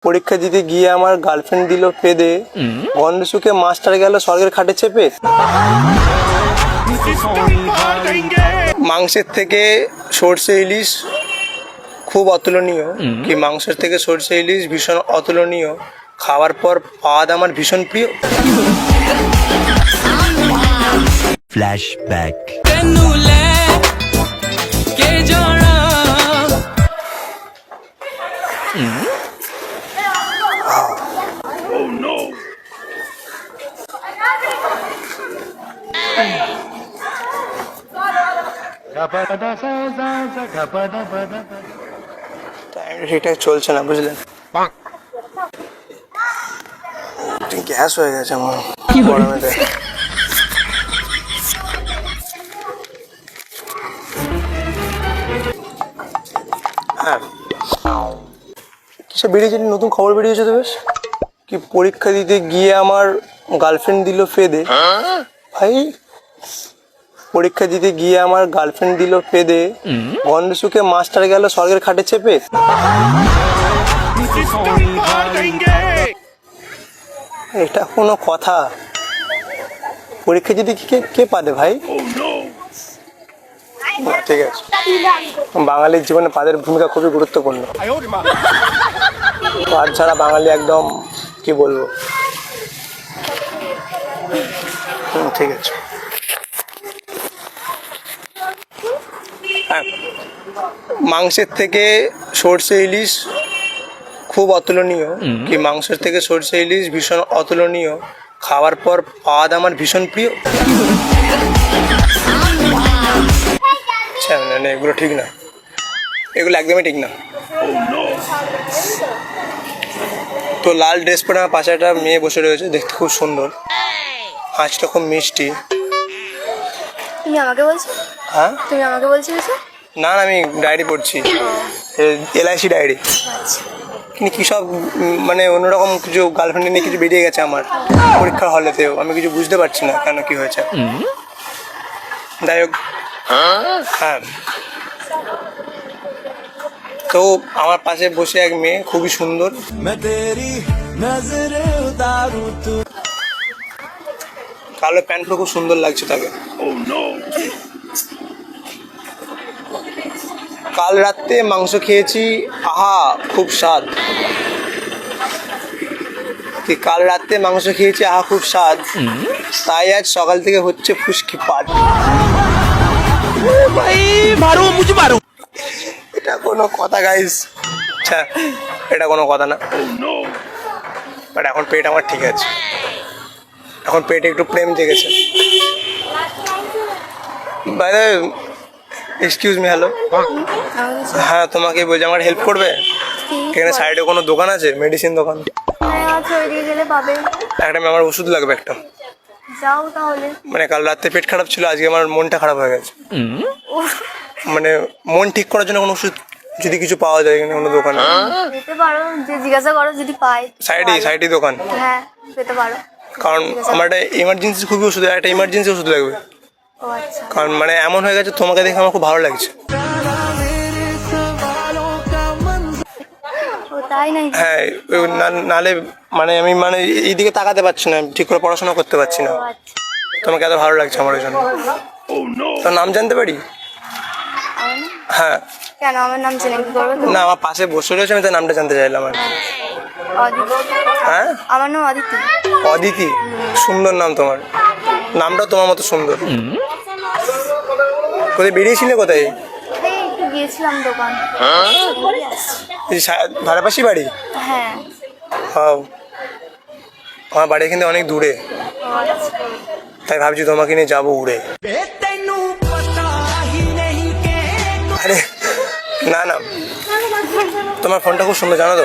পরীক্ষা দিতে গিয়ে আমার গার্লফ্রেন্ড দিল পেদে, গন্ধ শুকে মাস্টার গেল স্বর্গের খাটে চেপে। মাংসের থেকে সর্ষে ইলিশ খুব অতুলনীয়, কি মাংসের থেকে সর্ষে ইলিশ ভীষণ অতুলনীয়, খাওয়ার পর পাদ আমার ভীষণ প্রিয়। ফ্ল্যাশব্যাক। টাইমটা ঠিকঠাক চলছে না, বুঝলেন? গ্যাস হয়ে গেছে আমার গরমেতে। হ্যাঁ, কিসে বেরিয়েছে, নতুন খবর বেরিয়েছে তো বেশ, কি পরীক্ষা দিতে গিয়ে আমার গার্লফ্রেন্ড দিল ফেদে। ভাই, পরীক্ষা দিতে গিয়ে আমার গার্লফ্রেন্ড দিল ফেদে, গন্ধ শুকে মাস্টার গেল স্বর্গের খাটে চেপে। এটা কোনো কথা? পরীক্ষা দিতে কে পাদে ভাই? ঠিক আছে, বাঙালির জীবনে পাদের ভূমিকা খুবই গুরুত্বপূর্ণ। পাদ ছাড়া বাঙালি একদম কি বলবো। ঠিক আছে। হ্যাঁ, মাংসের থেকে সর্ষে ইলিশ খুব অতুলনীয়, কি মাংসের থেকে সর্ষে ইলিশ ভীষণ অতুলনীয়, খাওয়ার পর পাদ আমার ভীষণ প্রিয়। না, এগুলো ঠিক না, এগুলো একদমই ঠিক না। তো লাল ড্রেস পরে আমার পাশে একটা মেয়ে বসে রয়েছে, দেখতে খুব সুন্দর, হাঁচটা খুব মিষ্টি। তুমি আমাকে বলছো? হ্যাঁ, তুমি আমাকে বলছো কিছু? না না, আমি ডায়েরি পড়ছি, LIC ডায়েরি। কিন্তু কী সব মানে অন্যরকম কিছু গার্লফ্রেন্ড নিয়ে কিছু বেরিয়ে গেছে আমার পরীক্ষার হলেতেও, আমি কিছু বুঝতে পারছি না কেন কি হয়েছে। যাই হোক, হ্যাঁ, তো আমার পাশে বসে এক মেয়ে খুবই সুন্দর, কালো প্যান্ট খুব সুন্দর লাগছে তাকে। কাল রাতে মাংস খেয়েছি, আহা খুব স্বাদ। কাল রাতে মাংস খেয়েছি, আহা খুব স্বাদ, তাই আজ সকাল থেকে হচ্ছে ফুসকি পাট। এটা কোনো কথা গাইস? আচ্ছা, এটা কোনো কথা না। বাট এখন পেট আমার ঠিক আছে, এখন পেটে একটু প্রেম জেগেছে। বাইরে, এক্সকিউজ মি, হ্যালো। হ্যাঁ, তোমাকে বলছি, আমার হেল্প করবে? এখানে সাইডে কোনো দোকান আছে, মেডিসিন দোকান? একটা আমার ওষুধ লাগবে একটা। যাও তাহলে। মানে কাল রাতে পেট খারাপ ছিল, আজকে আমার মনটা খারাপ হয়ে গেছে। মানে মন ঠিক করার জন্য কোনো ওষুধ যদি কিছু পাওয়া যায় এখানে কোনো দোকানে? পেতে পারো, যে জিজ্ঞাসা করো, যদি পাই। সাইডে দোকান? হ্যাঁ, পেতে পারো। কারণ আমার একটা এমার্জেন্সি খুবই ওষুধ, একটা এমার্জেন্সি ওষুধ লাগবে। ও আচ্ছা। কারণ মানে এমন হয়ে গেছে, তোমাকে দেখে আমার খুব ভালো লাগছে। ও তাই নাই? হ্যাঁ, নালে মানে আমি মানে এইদিকে তাকাতে পারছি না, ঠিক করে পড়াশোনা করতে পারছি না। ও আচ্ছা। তোমাকে এত ভালো লাগছে আমার ওই জন্য। তোর নাম জানতে পারি? আমার নাম? হ্যাঁ। কেন, আমার নাম জেনে কি করবে? না, আমার পাশে বসে রয়েছে, আমি তার নামটা জানতে চাইলাম আর। অদিতি। হ্যাঁ, আমার নাম অদিতি। অদিতি, সুন্দর নাম তোমার, নামটা তোমার মতো সুন্দর। কোথায় বেরিয়েছিলে, কোথায়? এই একটু গিয়েছিলাম দোকান। ধারে পাশি বাড়ি? হ্যাঁ। হ্যাঁ, আমার বাড়ি কিন্তু অনেক দূরে, ও আচ্ছা। তাই ভাবছি তোমাকে নিয়ে যাবো উড়ে। আরে না না, তোমার ফোনটা খুব সুন্দর, জানো তো?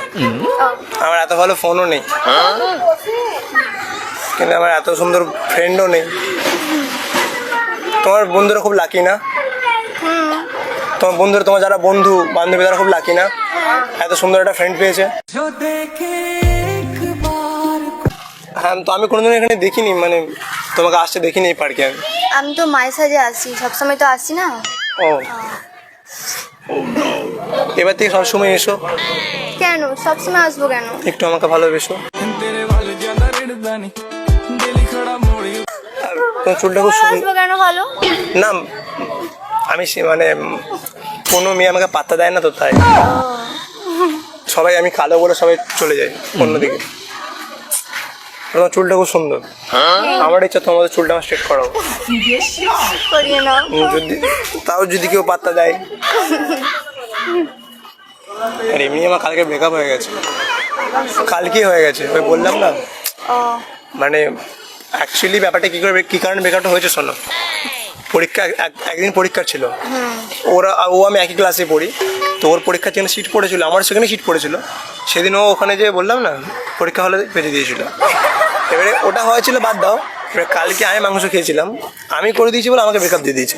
আমার এত ভালো ফোনও নেই, কিন্তু আমার এত সুন্দর ফ্রেন্ডও নেই। তোমার বন্ধুরা খুব লাকি না? তোমার বন্ধুরা, তোমার যারা বন্ধু বান্ধবী, তারা খুব লাকি না, এত সুন্দর একটা ফ্রেন্ড পেয়েছে। হ্যাঁ, তো আমি কোনোদিন এখানে দেখিনি, মানে তোমাকে আসতে দেখিনি এই পার্কে। আমি তো মায়ের সাথে আসি, সবসময় তো আসি না। ও এবার থেকে সবসময় এসো, কেন সবসময় আসবো কেন? একটু আমাকে ভালোবেসো। আর তোমার চুলটা খুব সুন্দর। আসবো কেন ভালো? না আমি মানে কোনো মেয়ে আমাকে পাত্তা দেয় না তো, তাই সবাই আমি কালো বলে সবাই চলে যায় অন্যদিকে। তোমার চুলটা খুব সুন্দর, আমার ইচ্ছা তোমাদের চুলটা আমার স্ট্রেট করাবো। করিয়ে নাও। যদি তাও যদি কেউ পাত্তা দেয়। আর এমনি আমার কালকে ব্রেকআপ হয়ে গেছে, কালকেই হয়ে গেছে, ওই বললাম না। ও মানে অ্যাকচুয়ালি ব্যাপারটা কী কারণে ব্রেকআপটা হয়েছে শোনো। পরীক্ষা একদিন পরীক্ষা ছিল, ও আমি একই ক্লাসে পড়ি, তো ওর পরীক্ষার জন্য সিট পড়েছিল, আমার সেখানে সিট পড়েছিল। সেদিন ও ওখানে যে বললাম না পরীক্ষা হলে বেঁচে দিয়েছিল। এবারে ওটা হয়েছিল বাদ দাও, এবারে কালকে আমি মাংস খেয়েছিলাম, আমি করে দিয়েছি বলে আমাকে ব্রেকআপ দিয়ে দিয়েছে।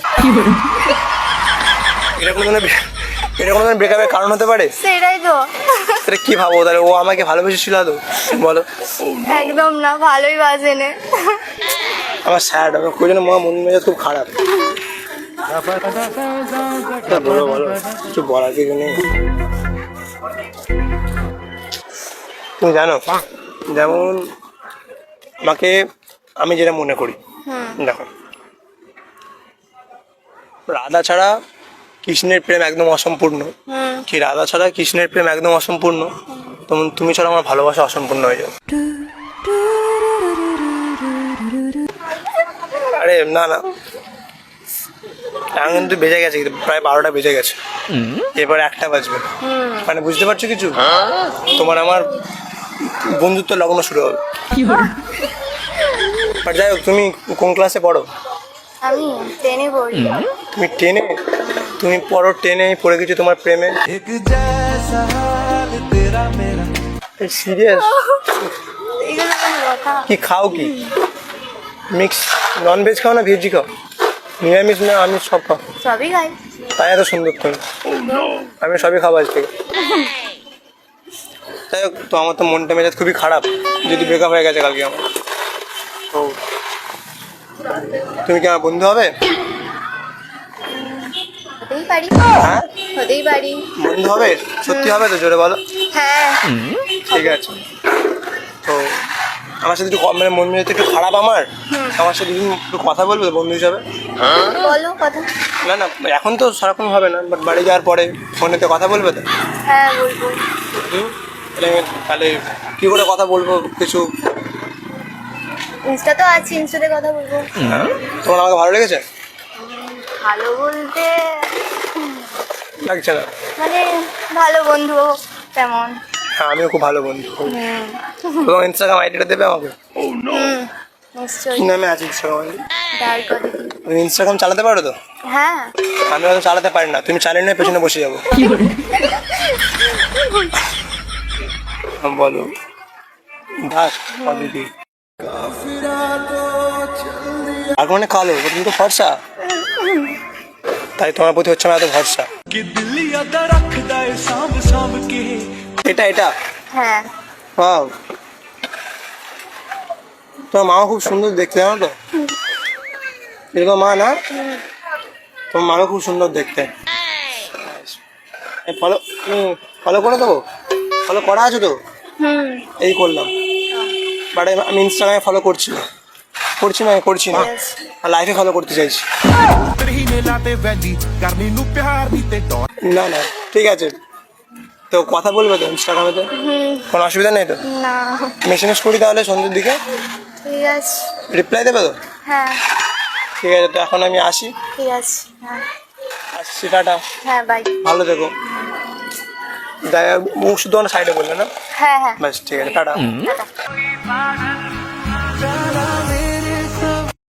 এরকম ধরনের ব্রেকআপের কারণ হতে পারে? সেটাই তো। তাহলে কী ভাবো, তাহলে ও আমাকে ভালোবেসেছিল আদৌ বলো? একদম না, ভালোই বাজে নে। আমার স্যাড, আমার ওই জন্য মন মেজাজ খুব খারাপ। বলো বলো, কিছু বলার কিছু নেই? তুমি জানো, যেমন আমাকে আমি যেটা মনে করি, দেখো রাধা ছাড়া কৃষ্ণের প্রেম একদম অসম্পূর্ণ। কি রাধা ছাড়া কৃষ্ণের প্রেম একদম অসম্পূর্ণ, তেমন তুমি ছাড়া আমার ভালোবাসা অসম্পূর্ণ হয়ে যাবে। আরে না না, এখন কিন্তু বেজে গেছে, প্রায় 12টা বেজে গেছে, এবার 1টা বাজবে। মানে বুঝতে পারছো কিছু? তোমার আমার বন্ধুত্ব লগ্ন শুরু হবে। আর যাই হোক, তুমি কোন ক্লাসে পড়ো? আমি 10-এ পড়ি। তুমি 10-এ? তুমি পড়ো 10-এ, পড়ে গেছো তোমার প্রেমে? সিরিয়াস? এগুলো কোনো কথা? কি খাও কি? মিক্স নন ভেজ খাও না ভেজই খাও? নিরামিষ না আমিষ সব খাও? সবই খাই। তাই এত সুন্দর তুমি। আমি সবই খাবো আজ থেকে। যাই হোক, তো আমার তো মনটা মেজাজ খুবই খারাপ, যদি ব্রেকআপ হয়ে গেছে কালকে আমার। তো তুমি কি আমার বন্ধু হবে? হতেই পারি। হ্যাঁ হতেই পারি। বন্ধু হবে? সত্যি হবে তো? জোরে বলো। হ্যাঁ। ঠিক আছে, তো আমার সাথে একটু মানে মন মেজাজ একটু খারাপ আমার সাথে একটু কথা বলবে তো বন্ধু হিসাবে? বলো কথা। না না, এখন তো সারাক্ষণ হবে না, বাট বাড়ি যাওয়ার পরে ফোনেতে কথা বলবে তো? হ্যাঁ বলবো। তাহলে কী করে কথা বলবো কিছু? ইনস্টা তো আছে, ইনস্টাতে কথা বলবো। তোমার আমাকে ভালো লেগেছে? ভালো বলতে লাগছে না? মানে ভালো বন্ধু তেমন। হ্যাঁ, আমিও খুব ভালো বন্ধু। তোমার ইনস্টাগ্রাম আইডিটা দেবে আমাকে? নিশ্চয়ই। কি নামে আছে ইনস্টাগ্রাম আইডি? ডাল করে দিই। তুমি ইনস্টাগ্রাম চালাতে পারো তো? হ্যাঁ। আমি হয়তো চালাতে পারি না, তুমি চালিয়ে নিয়ে পেছনে বসে যাবো। বলো দাস দিদি আর মানে কালো, তুমি তো ফর্সা, তাই তোমার প্রতি হচ্ছে আমার এত ভরসা। এটা এটা হ্যাঁ। ওয়াও, তোমার মাও খুব সুন্দর দেখতে, জানো তো? এরকম মা না, তোমার মাও খুব সুন্দর দেখতে। ফলো ফলো করে দেবো? ফলো করা আছে তো? এই করলাম, বাট আমি ইনস্টাগ্রামে ফলো করছি না, করছি না, আর লাইফে ফলো করতে চাইছি। না না ঠিক আছে, তো কথা বলবে তো ইনস্টাগ্রামেতে? কোনো অসুবিধা নেই তো? না। মেসেজ করি তাহলে সন্ধ্যের দিকে, ঠিক আছে। রিপ্লাই দেবে তো? হ্যাঁ ঠিক আছে, তো এখন আমি আসি। ঠিক আছে। হ্যাঁ আসছি, টাটা। হ্যাঁ বাই। ভালো থেকো। মুখ শুধু সাইডে বললে না? হ্যাঁ হ্যাঁ। ব্যাস ঠিক আছে, টাটা। টাটা।